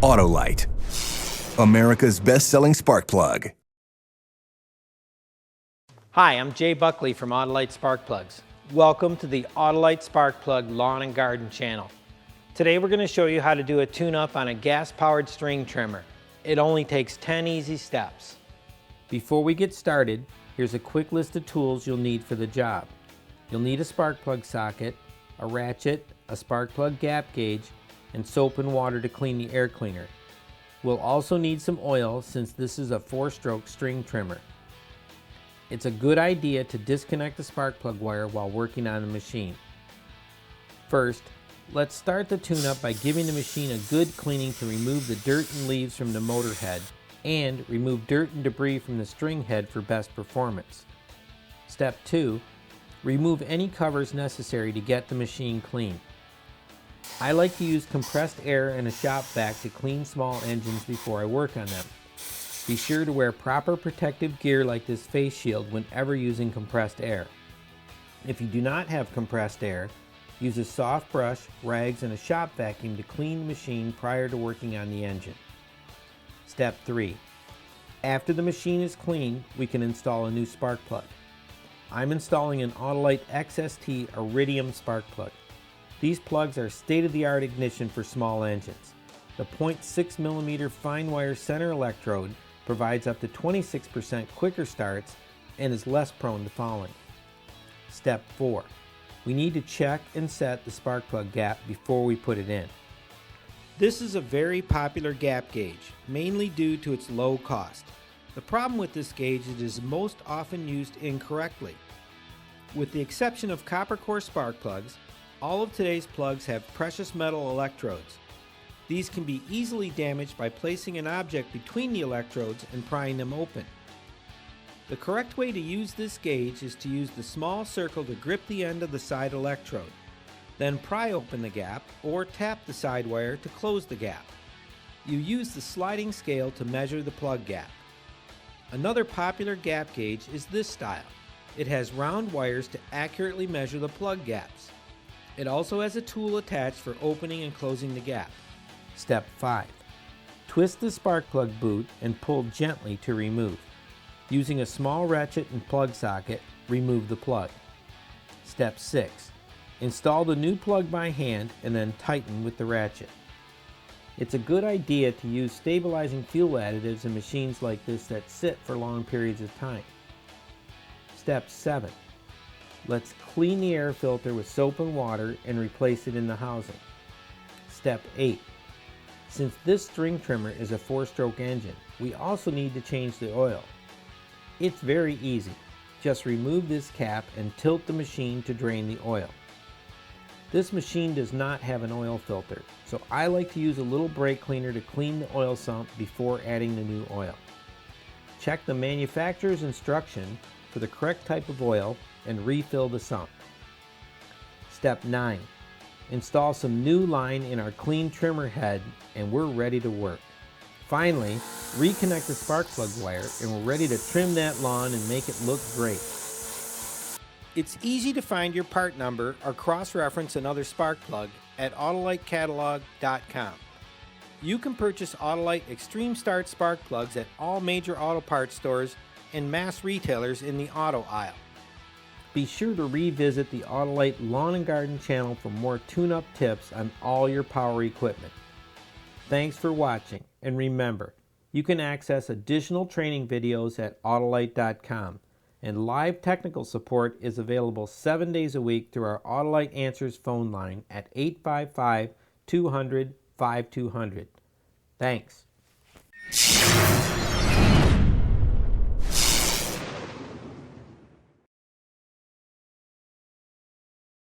Autolite, America's best-selling spark plug. Hi, I'm Jay Buckley from Autolite Spark Plugs. Welcome to the Autolite Spark Plug Lawn and Garden channel. Today we're going to show you how to do a tune-up on a gas-powered string trimmer. It only takes 10 easy steps. Before we get started, here's a quick list of tools you'll need for the job. You'll need a spark plug socket, a ratchet, a spark plug gap gauge, and soap and water to clean the air cleaner. We'll also need some oil since this is a 4-stroke string trimmer. It's a good idea to disconnect the spark plug wire while working on the machine. First, let's start the tune-up by giving the machine a good cleaning to remove the dirt and leaves from the motor head and remove dirt and debris from the string head for best performance. Step 2, remove any covers necessary to get the machine clean. I like to use compressed air and a shop vac to clean small engines before I work on them. Be sure to wear proper protective gear like this face shield whenever using compressed air. If you do not have compressed air, use a soft brush, rags, and a shop vacuum to clean the machine prior to working on the engine. Step 3. After the machine is clean, we can install a new spark plug. I'm installing an Autolite XST Iridium spark plug. These plugs are state-of-the-art ignition for small engines. The 0.6mm fine wire center electrode provides up to 26% quicker starts and is less prone to fouling. Step 4. We need to check and set the spark plug gap before we put it in. This is a very popular gap gauge, mainly due to its low cost. The problem with this gauge is it is most often used incorrectly. With the exception of copper core spark plugs, all of today's plugs have precious metal electrodes. These can be easily damaged by placing an object between the electrodes and prying them open. The correct way to use this gauge is to use the small circle to grip the end of the side electrode. Then pry open the gap or tap the side wire to close the gap. You use the sliding scale to measure the plug gap. Another popular gap gauge is this style. It has round wires to accurately measure the plug gaps. It also has a tool attached for opening and closing the gap. Step 5. Twist the spark plug boot and pull gently to remove. Using a small ratchet and plug socket, remove the plug. Step 6. Install the new plug by hand and then tighten with the ratchet. It's a good idea to use stabilizing fuel additives in machines like this that sit for long periods of time. Step 7. Let's clean the air filter with soap and water and replace it in the housing. Step 8. Since this string trimmer is a 4-stroke engine, we also need to change the oil. It's very easy. Just remove this cap and tilt the machine to drain the oil. This machine does not have an oil filter, so I like to use a little brake cleaner to clean the oil sump before adding the new oil. Check the manufacturer's instruction for the correct type of oil and refill the sump. Step 9. Install some new line in our clean trimmer head and we're ready to work. Finally, reconnect the spark plug wire and we're ready to trim that lawn and make it look great. It's easy to find your part number or cross-reference another spark plug at AutoliteCatalog.com. You can purchase Autolite Extreme Start spark plugs at all major auto parts stores and mass retailers in the auto aisle. Be sure to revisit the Autolite Lawn and Garden channel for more tune-up tips on all your power equipment. Thanks for watching, and remember, you can access additional training videos at Autolite.com, and live technical support is available 7 days a week through our Autolite Answers phone line at 855-200-5200. Thanks.